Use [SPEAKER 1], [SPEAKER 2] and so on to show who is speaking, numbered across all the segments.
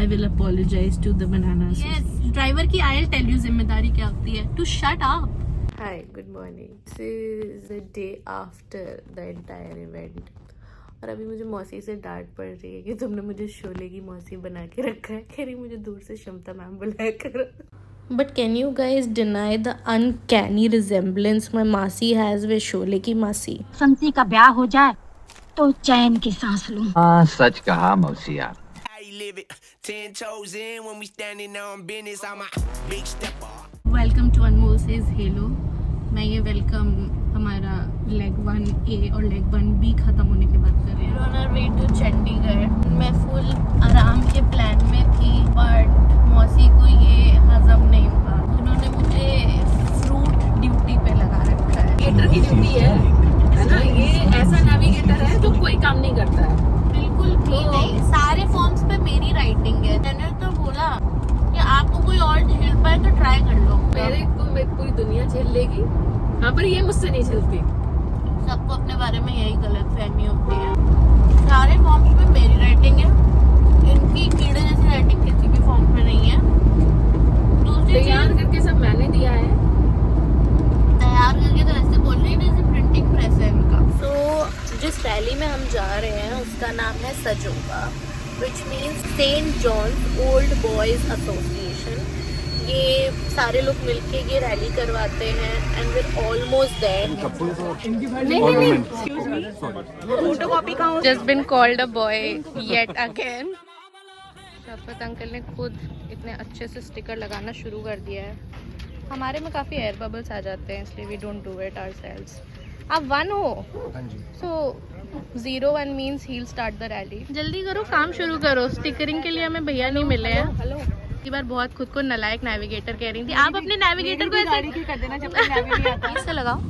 [SPEAKER 1] I will apologize to the banana association.
[SPEAKER 2] Yes, driver की I'll tell you जिम्मेदारी क्या होती है. To shut up.
[SPEAKER 1] Hi, good morning. This is the day after the entire event. और अभी मुझे मौसी से डांट पड़ रही है कि तुमने मुझे शोले की मौसी बना के रखा है. कह रही मुझे दूर से शमता मैम बुलाया करो. But can you guys deny the uncanny resemblance my मासी has with शोले की मासी?
[SPEAKER 3] संसी का ब्याह हो जाए तो चैन की सांस लूं.
[SPEAKER 4] हाँ सच कहा मौसिया.
[SPEAKER 2] Welcome to Anmol says hello. मैं ये वेलकम हमारा लेग 1A और लेग 1B खत्म होने के बाद कर रहे हैं.
[SPEAKER 1] On our way to Chandigarh. मैं फुल आराम के प्लान में थी बट मौसी को ये हजम नहीं हुआ. उन्होंने मुझे फ्रूट ड्यूटी पे लगा रखा है.
[SPEAKER 5] नेविगेटर की ड्यूटी है ना. ये ऐसा नेविगेटर है जो कोई काम नहीं करता है.
[SPEAKER 1] बिल्कुल भी नहीं. सारे फॉर्म्स पे मेरी राइटिंग है. मैंने तो बोला कि आपको कोई और झेल पाए तो ट्राई कर लो.
[SPEAKER 5] मेरे को पूरी दुनिया झेल लेगी. हाँ पर ये मुझसे नहीं झेलती.
[SPEAKER 1] सबको अपने बारे में यही गलत फहमी होती है. सारे फॉर्म्स पे मेरी राइटिंग है. इनकी कीड़े जैसी राइटिंग किसी भी फॉर्म पे नहीं है. दूसरी
[SPEAKER 5] तैयार करके सब मैंने दिया है.
[SPEAKER 1] तैयार करके तो ऐसे बोल रही है जैसे प्रिंटिंग प्रेस है इनका. तो जिस रैली में हम जा रहे हैं उसका नाम है SJOBA, which means saint John's old boys association. ये सारे लोग मिलके ये रैली करवाते हैं and we're almost there. Just been called a boy yet again. Shafqat uncle ने खुद इतने अच्छे से स्टिकर लगाना शुरू कर दिया है. हमारे में काफ़ी एयर बबल्स आ जाते हैं इसलिए we don't do it ourselves. आप 1 हो. So 01 means he'll start the rally. जल्दी करो, काम शुरू करो. स्टिकरिंग के लिए हमें भैया नहीं मिले हैं. हेलो. एक बार बहुत खुद को नालायक नेविगेटर कह रही थी. आप अपने नेविगेटर को ऐसे कर देना जब नेवी नहीं आता. इससे लगाओ.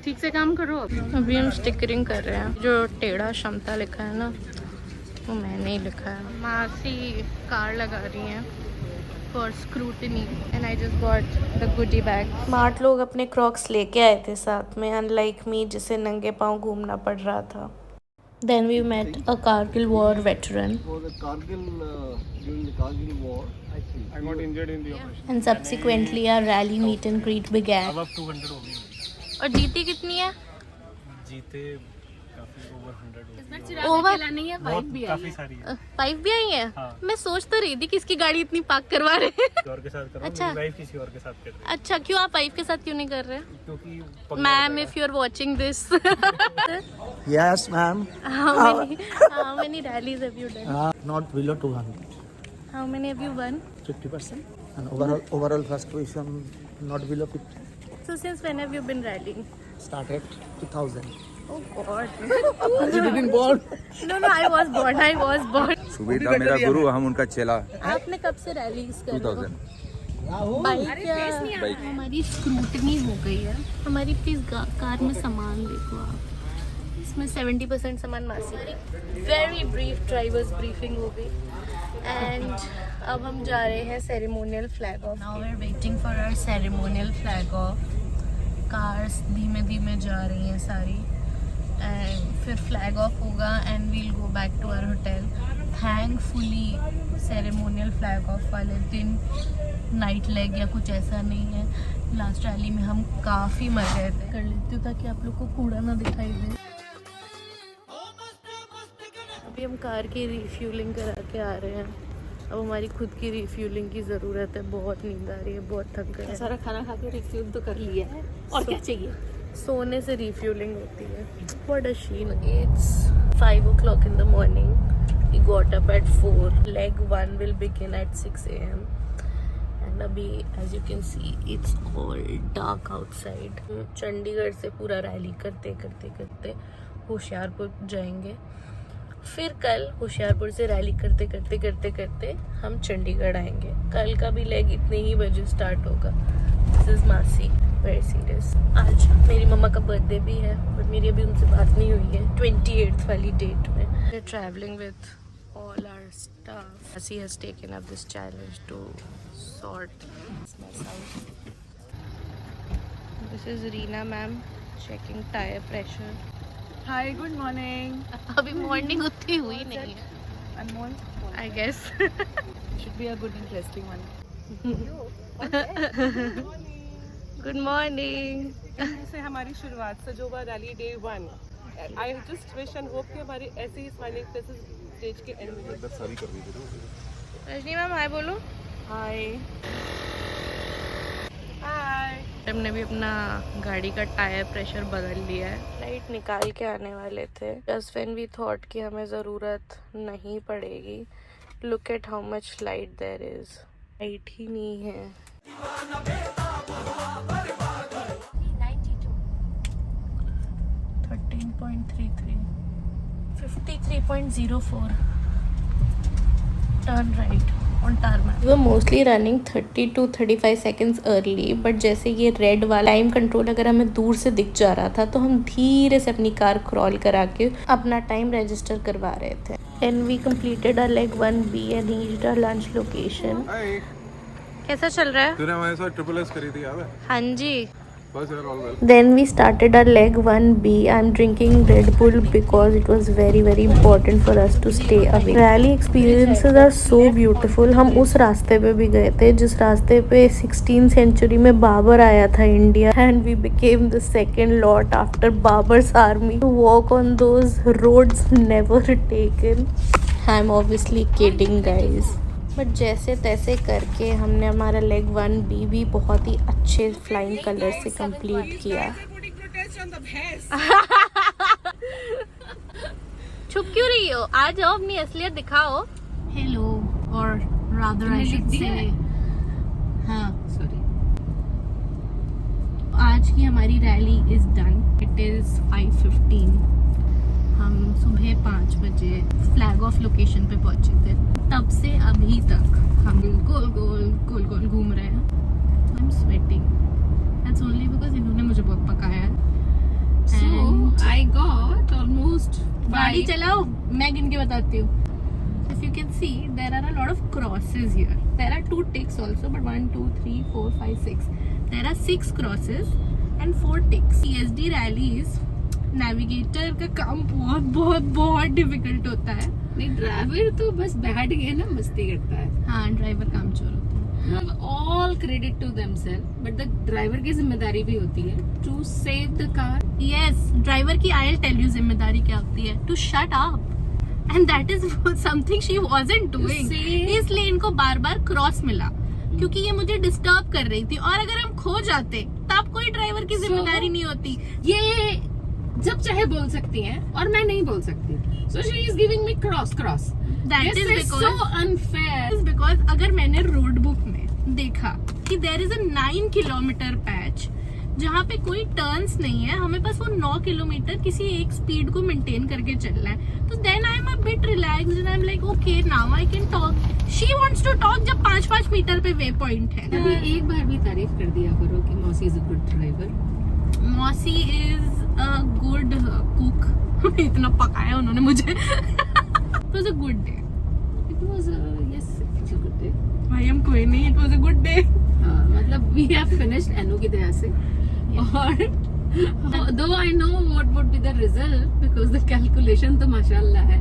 [SPEAKER 5] ठीक से काम करो.
[SPEAKER 1] अभी हम स्टिकरिंग कर रहे हैं. जो टेढ़ा क्षमता लिखा है ना वो मैंने ही लिखा है. मासी कार लगा रही हैं for scrutiny and I just got the goody bag. Smart लोग अपने क्रॉक्स लेके आए थे साथ में, अनलाइक मी जिसे नंगे पाँव घूमना पड़ रहा था. Then we met a Kargil war veteran.
[SPEAKER 6] During the Kargil war, I got injured in the operation.
[SPEAKER 1] And subsequently our rally meet and greet began.
[SPEAKER 6] Above 200 हो गई.
[SPEAKER 1] और जीती कितनी है?
[SPEAKER 6] जीते काफी ओवर 100 हो
[SPEAKER 5] इसमें
[SPEAKER 6] गई.
[SPEAKER 5] चिराग
[SPEAKER 1] Over?
[SPEAKER 5] अकेला नहीं है. वाइफ भी
[SPEAKER 6] काफी
[SPEAKER 5] है.
[SPEAKER 6] सारी है.
[SPEAKER 1] 5 भी आई है.
[SPEAKER 6] हाँ.
[SPEAKER 1] मैं सोच तो रही थी किसकी गाड़ी इतनी पार्क करवा रहे हैं.
[SPEAKER 6] किसी और के साथ कर रहा हूँ.
[SPEAKER 1] अच्छा.
[SPEAKER 6] मेरी वाइफ किसी और के साथ कर रही है.
[SPEAKER 1] अच्छा, क्यों आप वाइफ के साथ क्यों नहीं कर रहे?
[SPEAKER 6] क्योंकि
[SPEAKER 1] ma'am, if you are watching this,
[SPEAKER 7] Yes, ma'am.
[SPEAKER 1] how many rallies have you done?
[SPEAKER 7] Not below 200.
[SPEAKER 1] How many have you won?
[SPEAKER 7] 50%. And overall first position not below 50.
[SPEAKER 1] So since when have you been rallying?
[SPEAKER 7] Started 2000.
[SPEAKER 1] Oh God.
[SPEAKER 7] You didn't born.
[SPEAKER 1] No, I was born.
[SPEAKER 4] Subeda मेरा गुरु, हम उनका चेला.
[SPEAKER 1] आपने कब से rallies कर रहे
[SPEAKER 4] 2000.
[SPEAKER 1] हो? बाइक हमारी स्क्रूटनी हो गई है. हमारी प्लीज कार में सामान देखो आप. इसमें 70% सामान मासी. वेरी ब्रीफ ड्राइवर्स ब्रीफिंग हो गई. एंड अब हम जा रहे हैं ceremonial flag off. Now we are waiting for our ceremonial flag off. Cars धीमे धीमे जा रही हैं सारी. एंड फिर फ्लैग ऑफ होगा and we'll go back to our hotel. Thankfully ceremonial flag off वाले दिन नाइट लेग या कुछ ऐसा नहीं है. लास्ट रैली में हम काफ़ी मर गए थे. कर लेती हूँ ताकि आप लोग को कूड़ा ना दिखाई दे. अभी हम कार की रिफ्यूलिंग करा के आ रहे हैं. अब हमारी खुद की रिफ्यूलिंग की ज़रूरत है. बहुत नींद आ रही है, बहुत थक गए.
[SPEAKER 5] सारा खाना खा के रिफ्यूल तो कर लिया है. और क्या चाहिए.
[SPEAKER 1] सोने से रिफ्यूलिंग होती है. What a sheen. It's 5 o'clock in the morning. We got up at 4. Leg 1 will begin at 6 a.m. And अभी as you can see it's all dark outside. Chandigarh से पूरा रैली करते करते होशियारपुर जाएंगे. फिर कल होशियारपुर से रैली करते हम चंडीगढ़ आएंगे. कल का भी लेग इतने ही बजे स्टार्ट होगा. दिस इज मासी. Very serious. आज मेरी मम्मा का बर्थडे भी है बट मेरी अभी उनसे बात नहीं हुई है 28th वाली डेट में. We are travelling with all our staff. She has taken up this challenge to sort this mess out. This is Reena ma'am checking tire pressure.
[SPEAKER 5] Hi, good morning.
[SPEAKER 2] अभी मॉर्निंग उतनी हुई नहीं है
[SPEAKER 5] Anmol.
[SPEAKER 2] I guess
[SPEAKER 5] Should be a good, interesting one.
[SPEAKER 2] Good morning
[SPEAKER 8] से हमारी शुरुआत सजोवा rally day 1. I just wish and hope कि हमारे ऐसे ही स्माइलिंग फेसेस स्टेज के एंड में
[SPEAKER 2] रजनी मैम हाय बोलो
[SPEAKER 5] Hi.
[SPEAKER 8] हाय.
[SPEAKER 2] हमने भी अपना गाड़ी का टायर प्रेशर बदल लिया है
[SPEAKER 1] लाइट निकाल के आने वाले थे जस्ट व्हेन वी थॉट कि हमें ज़रूरत नहीं पड़ेगी. Look at how much light there is. Light ही नहीं है.
[SPEAKER 2] 53.04 turn right on tarmac.
[SPEAKER 1] We were mostly running 30 to 35 seconds early, but जैसे ये रेड वाला टाइम कंट्रोल अगर हमें दूर से दिख जा रहा था तो हम धीरे से अपनी कार क्रॉल करा के अपना टाइम रजिस्टर करवा रहे थे. And we completed our leg 1B and reached our lunch location.
[SPEAKER 2] कैसा चल रहा है?
[SPEAKER 6] तूने हमारे साथ ट्रिपल एस करी थी याद है?
[SPEAKER 2] हाँ जी.
[SPEAKER 6] बस यार all well.
[SPEAKER 1] Then we started our leg 1B. I'm drinking Red Bull because it was very very important for us to stay awake. Rally experiences are so beautiful. हम उस रास्ते पे भी गए थे जिस रास्ते पे 16th century में बाबर आया था India, and we became the second lot after Babar's army to walk on those roads never taken. I'm obviously kidding guys. But जैसे तैसे करके हमने हमारा लेग 1B भी बहुत ही अच्छे फ्लाइंग कलर से कंप्लीट किया.
[SPEAKER 2] छुप क्यों रही हो? आ जाओ अपनी असलियत दिखाओ. हेलो और रादर आई शुड से हाँ सॉरी. आज की हमारी rally is done. It is 5:15. हम सुबह 5 बजे फ्लैग ऑफ लोकेशन पे पहुंचे थे. तब से अभी तक हम गोल गोल घूम रहे हैं. I am sweating. That's only because इन्होंने मुझे बहुत पकाया.
[SPEAKER 5] So I got almost
[SPEAKER 2] गाड़ी
[SPEAKER 5] 5.
[SPEAKER 2] चलाओ मैं गिन के बताती हूँ. If you can see there are a lot of crosses here. There are 2 ticks also but 1 2 3 4 5 6. There are 6 crosses and 4 ticks. CSD rallies navigator का काम बहुत डिफिकल्ट होता है.
[SPEAKER 5] नहीं ड्राइवर तो बस बैठ गए ना मस्ती करता है.
[SPEAKER 2] हाँ ड्राइवर काम चोर होता है.
[SPEAKER 5] All credit to themselves, but the driver की जिम्मेदारी भी होती है to save the car.
[SPEAKER 2] Yes driver की आई टेल यू जिम्मेदारी क्या होती है. To shut up. And that is something she wasn't doing. इसलिए इनको बार बार क्रॉस मिला क्योंकि ये मुझे डिस्टर्ब कर रही थी. और अगर हम खो जाते तब कोई ड्राइवर की जिम्मेदारी नहीं होती.
[SPEAKER 5] ये जब चाहे बोल सकती हैं और मैं नहीं बोल सकती. So she is giving me cross.
[SPEAKER 2] That
[SPEAKER 5] This
[SPEAKER 2] is
[SPEAKER 5] is so unfair.
[SPEAKER 2] because अगर मैंने रोड बुक में देखा कि there is a 9 kilometre patch जहाँ पे कोई टर्न्स नहीं है, हमें बस वो 9 किलोमीटर किसी एक स्पीड को मेंटेन करके चलना है, तो then I am a bit relaxed and I am like okay now I can talk. She wants to talk जब 5-5 मीटर पे वे पॉइंट है.
[SPEAKER 5] अभी एक बार भी तारीफ कर दिया करो कि मौसी इज अ गुड ड्राइवर.
[SPEAKER 2] मौसी इज अ गुड कुक. इतना पकाया उन्होंने मुझे. It was a good day.
[SPEAKER 5] It was a good day.
[SPEAKER 2] भाई हम कोई नहीं. It was a good day.
[SPEAKER 5] मतलब we have finished एनु की दया से. और though I know what would be the result because the calculation तो माशाल्लाह है,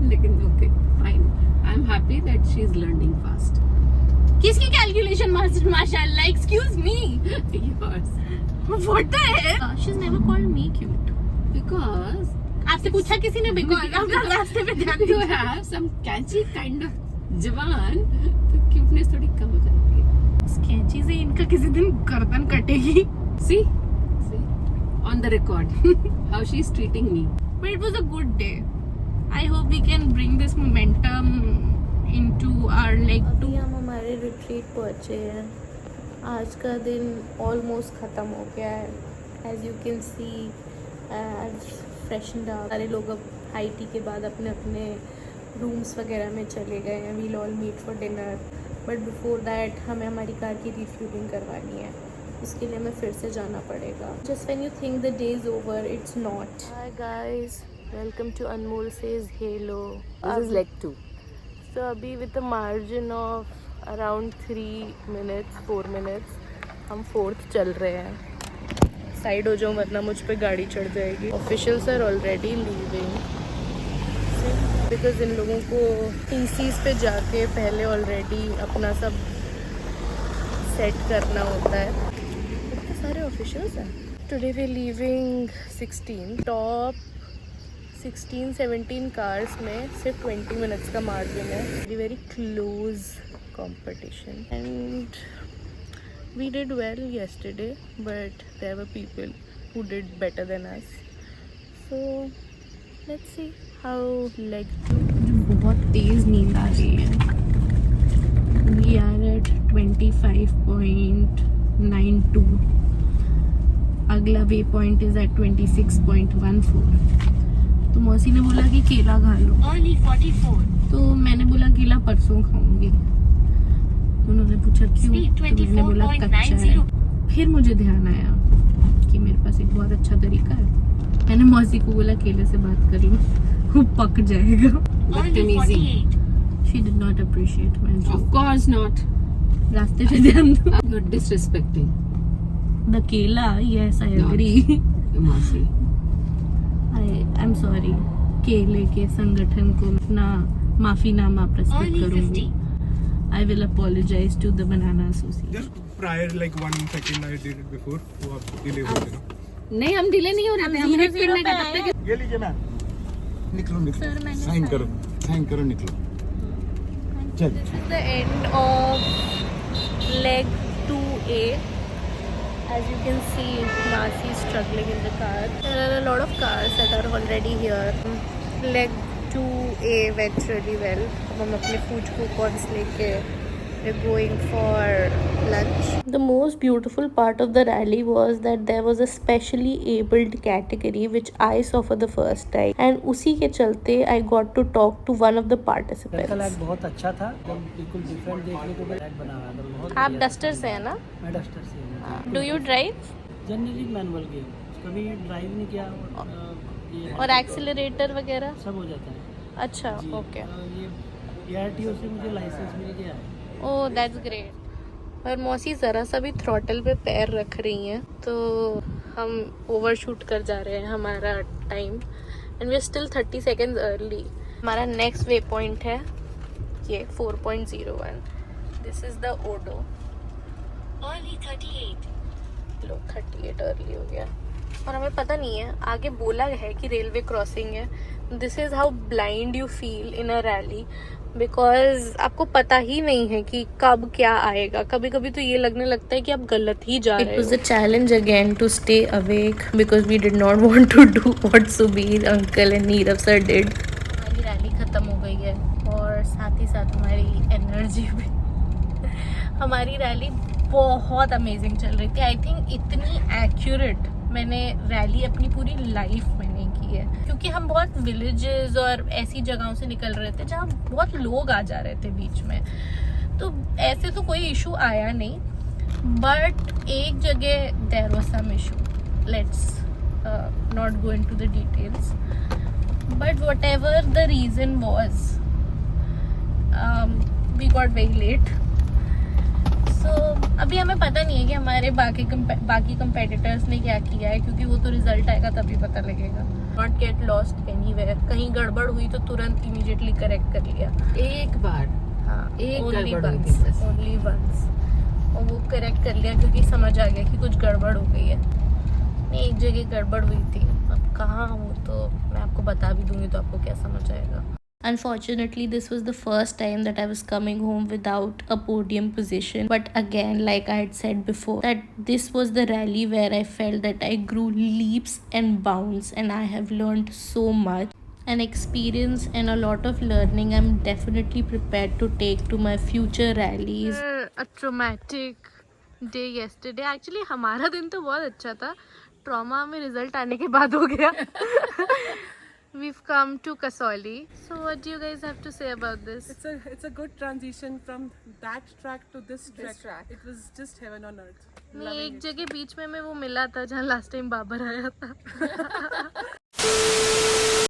[SPEAKER 5] लेकिन okay fine. I'm happy that she is learning fast.
[SPEAKER 2] किसकी कैलकुलेशन माशाल्लाह? Excuse me.
[SPEAKER 5] Yours.
[SPEAKER 2] What the hell? She's never called me cute.
[SPEAKER 5] Because
[SPEAKER 2] आपसे पूछा किसी ने? बिकॉज आप रास्ते पे ध्यान
[SPEAKER 5] you have some catchy kind of जवान, तो cuteness थोड़ी कम हो जाती है.
[SPEAKER 2] कैंची से इनका किसी दिन गर्दन कटेगी.
[SPEAKER 5] See on the record how she is treating me.
[SPEAKER 2] But it was a good day. I hope we can bring this momentum into our leg
[SPEAKER 1] अभी
[SPEAKER 2] 2.
[SPEAKER 1] हम हमारे रिट्रीट पहुँचे हैं. आज का दिन ऑलमोस्ट ख़त्म हो गया है. As you can see freshened up. सारे लोग अब हाई टी के बाद अपने अपने रूम्स वगैरह में चले गए हैं. We'll all meet for dinner. But before that हमें हमारी कार की रिफ्यूलिंग करवानी है. उसके लिए हमें फिर से जाना पड़ेगा. Just when you think the day is over it's not. Hi guys, welcome to Anmol says hello. This is leg 2. So अभी with the margin of around 4 minutes हम 4th चल रहे हैं. साइड हो जाऊँ वरना मुझ पे गाड़ी चढ़ जाएगी. Officials are already leaving because इन लोगों को TCs पे जाके पहले ऑलरेडी अपना सब सेट करना होता है. इतने सारे ऑफिशियल्स हैं. Today we're leaving 16 top 16-17 cars में सिर्फ 20 minutes का मार्जिन है. Very very close competition and we did well yesterday but there were people who did better than us. So let's see how leg 2.
[SPEAKER 2] बहुत तेज नींद आ रही है. We are at 25.92. अगला way point is eight 26.14. तो मौसी ने बोला कि केला खा लो. तो मैंने बोला केला परसों खाऊंगी. तो उन्होंने पूछा क्यों, तो मैंने बोला कच्चा है. फिर मुझे ध्यान आया कि मेरे पास एक बहुत अच्छा तरीका है. मैंने मौसी को बोला केले से बात कर लो, वो पक जाएगा. She did not appreciate my joke.
[SPEAKER 5] Of course not.
[SPEAKER 2] रास्ते पे ध्यान दो.
[SPEAKER 5] You're disrespecting.
[SPEAKER 2] The केला, yes, I agree.
[SPEAKER 5] Masi.
[SPEAKER 2] I'm sorry. केले के संगठन को ना माफीनामा प्रस्तुत करूंगी. I will apologize to the Banana Association.
[SPEAKER 9] Just prior like 1 second I did it before, वो आप डिले हो गए.
[SPEAKER 5] नहीं हम डिले नहीं हो रहे थे. हम वेट करने का तब तक.
[SPEAKER 9] ये लीजिए मैम. निकलो साइन करो निकलो. चल.
[SPEAKER 1] This is the end of leg 2A. As you can see, Masi is struggling in the car. There are a lot of cars that are already here. Leg 2A went really well. अब हम अपने food coupons लेके we're going for lunch. The most beautiful part of the rally was that there was a specially abled category which I saw for the first time, and उसी के चलते I got to talk to one of the participants.
[SPEAKER 7] Flag बहुत अच्छा था, बिल्कुल different देखने को flag बना हुआ था. बहुत
[SPEAKER 1] आप डस्टर से हैं ना?
[SPEAKER 7] मैं डस्टर से हूँ.
[SPEAKER 1] Do you drive?
[SPEAKER 7] Generally manual game, कभी ड्राइव नहीं किया.
[SPEAKER 1] और एक्सीलरेटर वगैरह
[SPEAKER 7] सब हो जाता है.
[SPEAKER 1] अच्छा, ओके.
[SPEAKER 7] ये ARTO से मुझे लाइसेंस मिल गया है.
[SPEAKER 1] Oh that's great. पर मौसी ज़रा सा भी थ्रॉटल पे पैर रख रही हैं तो हम ओवरशूट कर जा रहे हैं हमारा time, and we are still 30 seconds early. हमारा नेक्स्ट वे पॉइंट है ये 4.01. This is the odo. लो 38 अर्ली हो गया और हमें पता नहीं है. आगे बोला है कि रेलवे क्रॉसिंग है. This is how blind you feel in a rally, because आपको पता ही नहीं है कि कब क्या आएगा. कभी कभी तो ये लगने लगता है कि आप गलत ही जा रहे हो. It was a challenge again to stay awake because we did not want to do what Subir uncle and Nirav sir did. हमारी रैली खत्म हो गई है और साथ ही साथ हमारी एनर्जी भी. हमारी रैली बहुत अमेजिंग चल रही थी. आई थिंक इतनी एक्यूरेट मैंने रैली अपनी पूरी लाइफ में नहीं की है, क्योंकि हम बहुत विलेजेस और ऐसी जगहों से निकल रहे थे जहाँ बहुत लोग आ जा रहे थे बीच में. तो ऐसे तो कोई इशू आया नहीं, बट एक जगह there was some issue. Let's not go into the details, but whatever the reason was we got very late. तो अभी हमें पता नहीं है कि हमारे बाकी कंपेटिटर्स ने क्या किया है, क्योंकि वो तो रिजल्ट आएगा तभी पता लगेगा. Not get lost anywhere. कहीं गड़बड़ हुई तो तुरंत इमीडिएटली करेक्ट कर लिया.
[SPEAKER 5] एक बार.
[SPEAKER 1] हाँ,
[SPEAKER 5] एक
[SPEAKER 1] ओनली
[SPEAKER 5] गड़बड़ हुई थी बस.
[SPEAKER 1] Only once. और वो करेक्ट कर लिया क्योंकि समझ आ गया कि कुछ गड़बड़ हो गई है. नहीं, एक जगह गड़बड़ हुई थी. अब कहाँ वो तो मैं आपको बता भी दूंगी तो आपको क्या समझ आएगा. Unfortunately, this was the first time that I was coming home without a podium position. But again, like I had said before, that this was the rally where I felt that I grew leaps and bounds, and I have learned so much. An experience and a lot of learning I'm definitely prepared to take to my future rallies. A traumatic day yesterday. Actually, हमारा दिन तो बहुत अच्छा था. Trauma में result आने के बाद हो गया. We've come to Kasauli. So what do you guys have to say about this?
[SPEAKER 8] It's a good transition from that track to this track. It was just heaven on earth.
[SPEAKER 1] नहीं, एक जगह बीच में वो मिला था जहाँ लास्ट टाइम बाबर आया था.